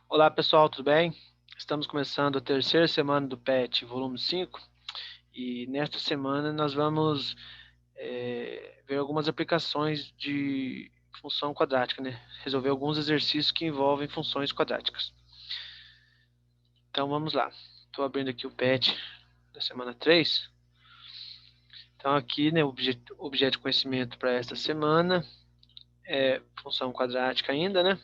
Olá pessoal, tudo bem? Estamos começando a terceira semana do PET, volume 5, e nesta semana nós vamos ver algumas aplicações de função quadrática, né? Resolver alguns exercícios que envolvem funções quadráticas. Então vamos lá. Estou abrindo aqui o PET da semana 3. Então aqui, né, o objeto de conhecimento para esta semana é função quadrática ainda, né?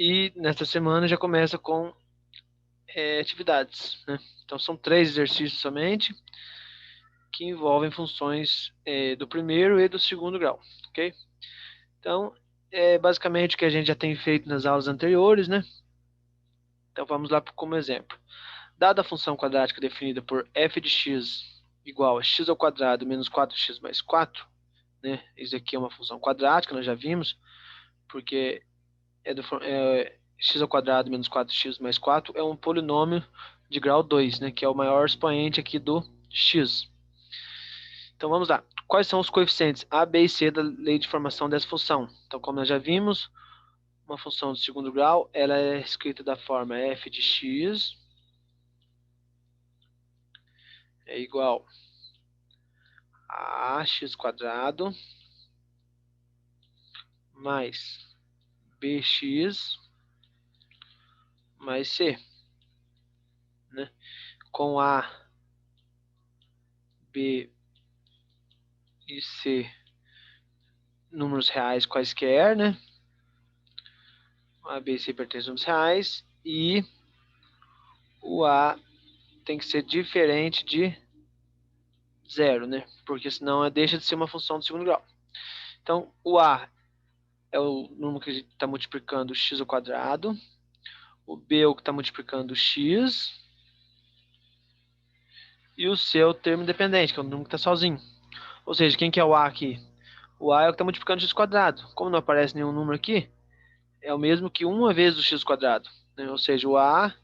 E nesta semana já começa com atividades, né? Então são 3 exercícios somente, que envolvem funções do primeiro e do segundo grau, ok? Então, é basicamente o que a gente já tem feito nas aulas anteriores, né? Então vamos lá como exemplo. Dada a função quadrática definida por f de x igual a x ao quadrado menos 4x mais 4, né? Isso aqui é uma função quadrática, nós já vimos, porque x ao quadrado menos 4x mais 4 é um polinômio de grau 2, né? Que é o maior expoente aqui do x. Então vamos lá. Quais são os coeficientes a, b e c da lei de formação dessa função? Então, como nós já vimos, uma função de segundo grau, ela é escrita da forma f de x é igual a x quadrado mais bx mais c, né? Com a, b e c números reais quaisquer, né? A, b e c pertencem a números reais e o a tem que ser diferente de zero, né? Porque senão deixa de ser uma função de segundo grau. Então, o a é o número que a gente está multiplicando x ao quadrado, o b é o que está multiplicando x, e o c é o termo independente, que é o número que está sozinho. Ou seja, quem que é o a aqui? O a é o que está multiplicando x quadrado. Como não aparece nenhum número aqui, é o mesmo que uma vez o x quadrado, né? Ou seja, o a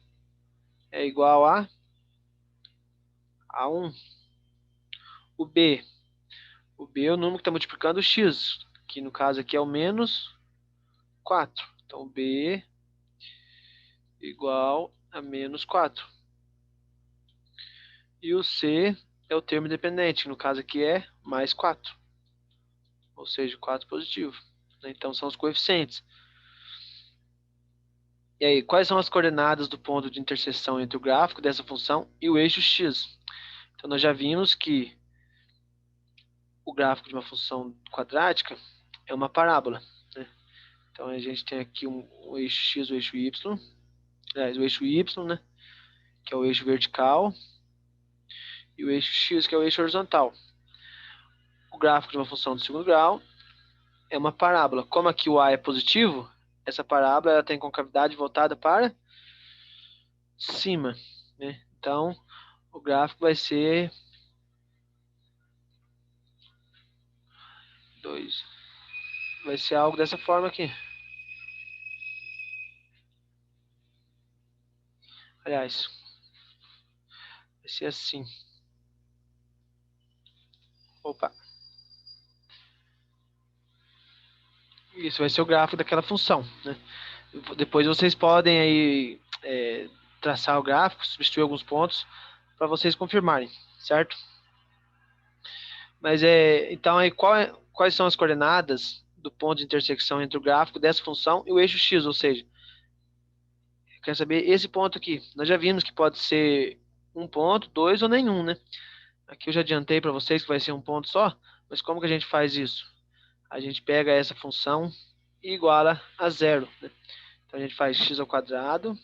é igual a 1. O b, o b é o número que está multiplicando o x, que no caso aqui é o menos 4. Então, o b igual a menos 4. E o C é o termo independente, no caso aqui é mais 4, ou seja, 4 positivo. Então são os coeficientes. E aí, quais são as coordenadas do ponto de interseção entre o gráfico dessa função e o eixo x? Então nós já vimos que o gráfico de uma função quadrática é uma parábola, né? Então a gente tem aqui o eixo x, o eixo y, aliás, o eixo y, né, que é o eixo vertical, e o eixo x, que é o eixo horizontal. O gráfico de uma função de segundo grau é uma parábola. Como aqui o A é positivo, essa parábola ela tem concavidade voltada para cima, né? Então, o gráfico vai ser 2. Vai ser algo dessa forma aqui. Aliás, vai ser assim. Opa. Isso vai ser o gráfico daquela função, né? Depois vocês podem aí traçar o gráfico, substituir alguns pontos para vocês confirmarem, certo? Mas então aí quais são as coordenadas do ponto de intersecção entre o gráfico dessa função e o eixo x, ou seja, eu quero saber esse ponto aqui. Nós já vimos que pode ser um ponto, dois ou nenhum, né? Aqui eu já adiantei para vocês que vai ser um ponto só, mas como que a gente faz isso? A gente pega essa função e iguala a zero, né? Então a gente faz x ao quadrado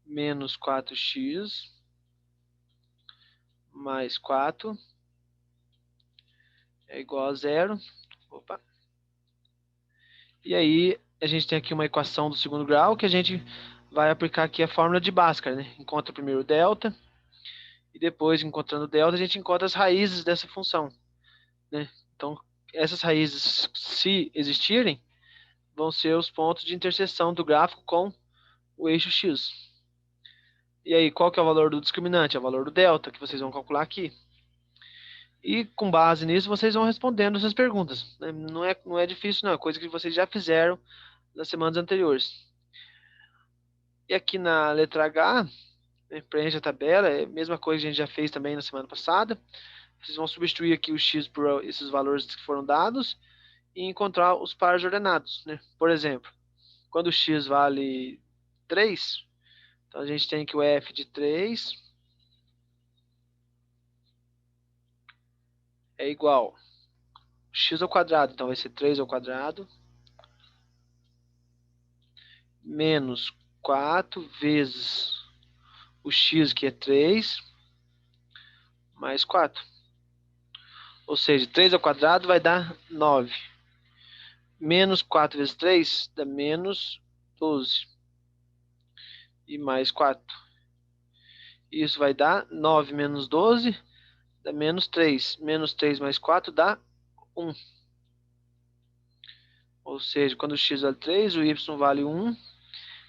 menos 4x mais 4 é igual a zero. Opa. E aí a gente tem aqui uma equação do segundo grau que a gente vai aplicar aqui a fórmula de Bhaskara, né? Encontra primeiro o delta e depois, encontrando o delta, a gente encontra as raízes dessa função, né? Então, essas raízes, se existirem, vão ser os pontos de interseção do gráfico com o eixo x. E aí, qual que é o valor do discriminante? É o valor do delta, que vocês vão calcular aqui. E com base nisso, vocês vão respondendo essas perguntas, né? Não é difícil, não. É coisa que vocês já fizeram das semanas anteriores. E aqui na letra H, né, preenche a tabela, é a mesma coisa que a gente já fez também na semana passada. Vocês vão substituir aqui o x por esses valores que foram dados e encontrar os pares ordenados, né? Por exemplo, quando o x vale 3, então a gente tem que o f de 3 é igual a x ao quadrado, então vai ser 3 ao quadrado, menos 4 vezes o x, que é 3, mais 4. Ou seja, 3 ao quadrado vai dar 9. Menos 4 vezes 3 dá menos 12. E mais 4. Isso vai dar 9 menos 12 dá menos 3. Menos 3 mais 4 dá 1. Ou seja, quando o x vale 3, o y vale 1.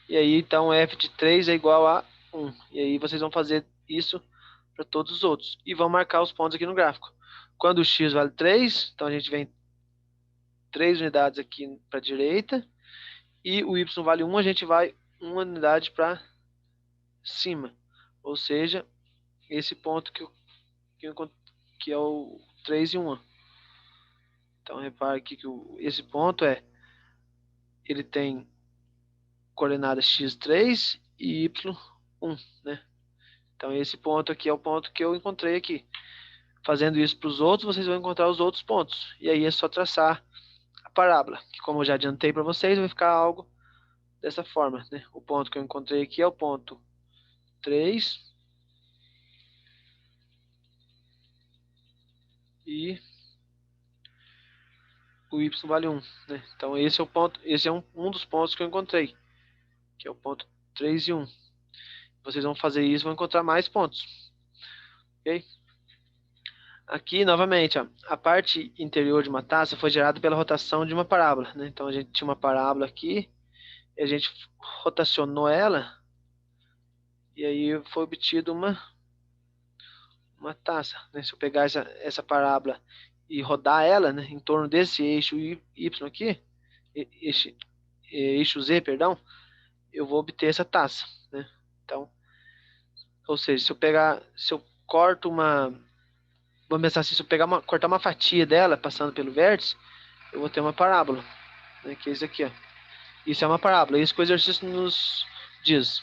E aí, então, f de 3 é igual a 1. E aí vocês vão fazer isso para todos os outros. E vão marcar os pontos aqui no gráfico. Quando o x vale 3, então a gente vem 3 unidades aqui para a direita. E o y vale 1, a gente vai 1 unidade para cima. Ou seja, esse ponto que é o 3 e 1. Então, repare aqui que esse ponto ele tem coordenadas x3 e y1, né? Então, esse ponto aqui é o ponto que eu encontrei aqui. Fazendo isso para os outros, vocês vão encontrar os outros pontos. E aí é só traçar a parábola, que como eu já adiantei para vocês, vai ficar algo dessa forma, né? O ponto que eu encontrei aqui é o ponto 3 e o y vale 1, né? Então esse é o ponto, esse é um dos pontos que eu encontrei, que é o ponto 3 e 1. Vocês vão fazer isso e vão encontrar mais pontos. Ok? Aqui, novamente, ó, a parte interior de uma taça foi gerada pela rotação de uma parábola, né? Então a gente tinha uma parábola aqui, e a gente rotacionou ela, e aí foi obtido uma taça, né? Se eu pegar essa parábola e rodar ela, né, em torno desse eixo Y aqui, eixo Z, perdão, eu vou obter essa taça, né? Então, ou seja, se eu corto vamos pensar assim, se eu cortar uma fatia dela passando pelo vértice, eu vou ter uma parábola, né, que é isso aqui, ó. Isso é uma parábola, é isso que o exercício nos diz.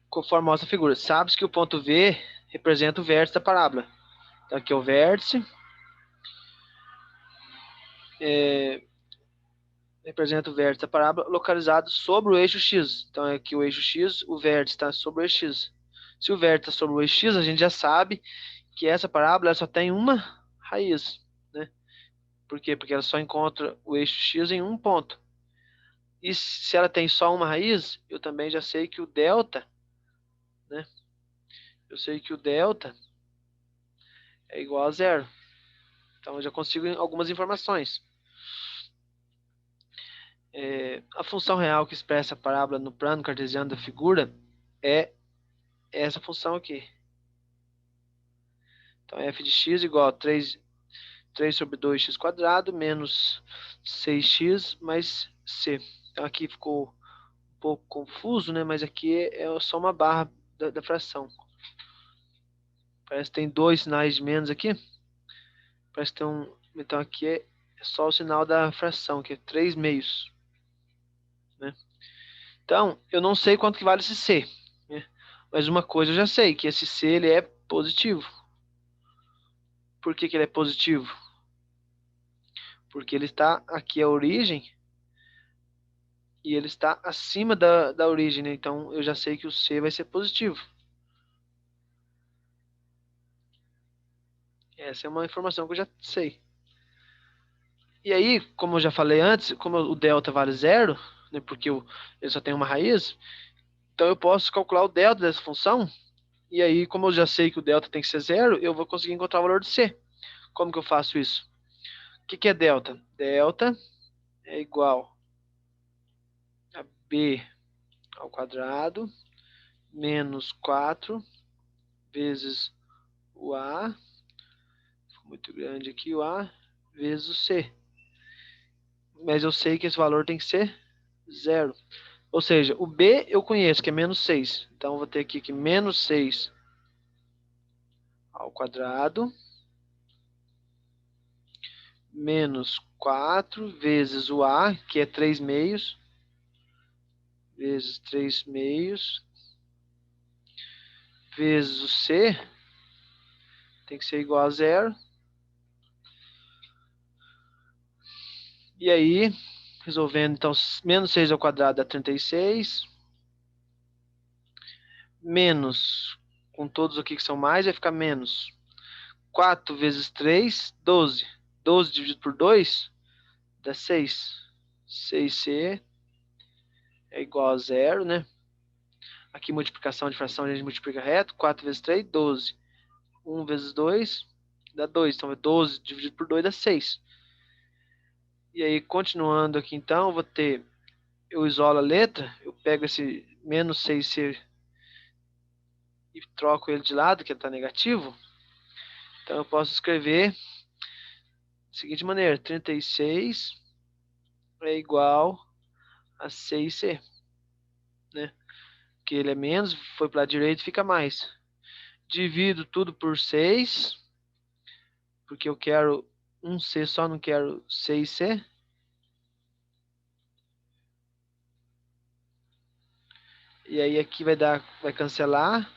Conforme mostra a figura, sabe-se que o ponto V representa o vértice da parábola. Então aqui é o vértice, representa o vértice da parábola localizado sobre o eixo X. Então aqui o eixo X, o vértice está sobre o eixo X. Se o vértice está sobre o eixo X, a gente já sabe que essa parábola ela só tem uma raiz, né? Por quê? Porque ela só encontra o eixo X em um ponto. E se ela tem só uma raiz, eu também já sei que o delta, né? Eu sei que o delta é igual a zero. Então eu já consigo algumas informações. A função real que expressa a parábola no plano cartesiano da figura é essa função aqui. Então f de x igual a 3 sobre 2x quadrado menos 6x mais c. Então aqui ficou um pouco confuso, né? Mas aqui é só uma barra da fração. Parece que tem dois sinais de menos aqui. Parece que tem um. Então aqui é só o sinal da fração, que é 3 meios, né? Então, eu não sei quanto que vale esse c, né? Mas uma coisa eu já sei, que esse c ele é positivo. Por que que ele é positivo? Porque ele está aqui a origem e ele está acima da origem, né? Então eu já sei que o C vai ser positivo. Essa é uma informação que eu já sei. E aí, como eu já falei antes, como o delta vale zero, né, porque ele só tem uma raiz, então eu posso calcular o delta dessa função, e aí, como eu já sei que o delta tem que ser zero, eu vou conseguir encontrar o valor de C. Como que eu faço isso? O que é delta? Delta é igual a B ao quadrado menos 4 vezes o A, ficou muito grande aqui o A, vezes o C. mas eu sei que esse valor tem que ser zero. Ou seja, o B eu conheço, que é menos 6. Então, eu vou ter aqui que menos 6 ao quadrado menos 4 vezes o A, que é 3 meios, vezes 3 meios, vezes o C, tem que ser igual a zero. E aí, resolvendo, então, menos 6 ao quadrado dá 36, menos, com todos aqui que são mais, vai ficar menos 4 vezes 3, 12. 12 dividido por 2 dá 6. 6C é igual a zero, né? Aqui multiplicação de fração a gente multiplica reto. 4 vezes 3, 12. 1 vezes 2 dá 2. Então, 12 dividido por 2 dá 6. E aí, continuando aqui, então, eu vou ter... Eu isolo a letra, eu pego esse menos 6C e troco ele de lado, que está negativo. Então, eu posso escrever da seguinte maneira. 36 é igual a 6C, né? Que ele é menos, foi para a direita e fica mais. Divido tudo por 6, porque eu quero 1C só, não quero 6C. E aí aqui vai cancelar.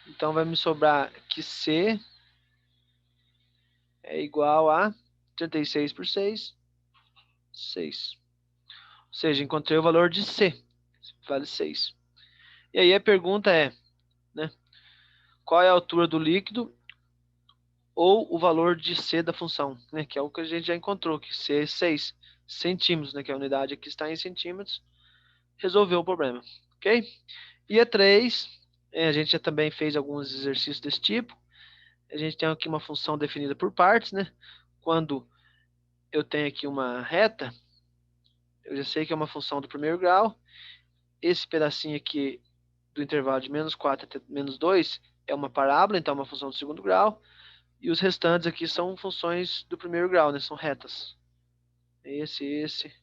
Então vai me sobrar que C é igual a 36 por 6, 6. Ou seja, encontrei o valor de C, vale 6. E aí a pergunta é, né, qual é a altura do líquido ou o valor de C da função, né, que é o que a gente já encontrou, que C é 6 centímetros, né, que a unidade aqui está em centímetros. Resolveu o problema, ok? E a 3, a gente já também fez alguns exercícios desse tipo. A gente tem aqui uma função definida por partes, né? Quando eu tenho aqui uma reta, eu já sei que é uma função do primeiro grau. Esse pedacinho aqui do intervalo de menos 4 até menos 2 é uma parábola, então é uma função do segundo grau. E os restantes aqui são funções do primeiro grau, né? São retas. Esse.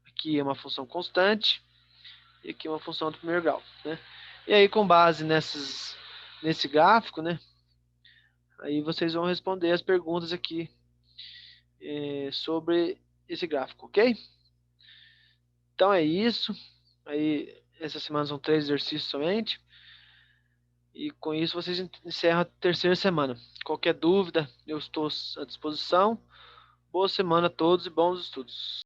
Aqui é uma função constante. E aqui é uma função do primeiro grau, né? E aí, com base nesse gráfico, né? Aí vocês vão responder as perguntas aqui sobre esse gráfico, ok? Então é isso. Aí, essa semana são 3 exercícios somente. E com isso vocês encerram a terceira semana. Qualquer dúvida, eu estou à disposição. Boa semana a todos e bons estudos.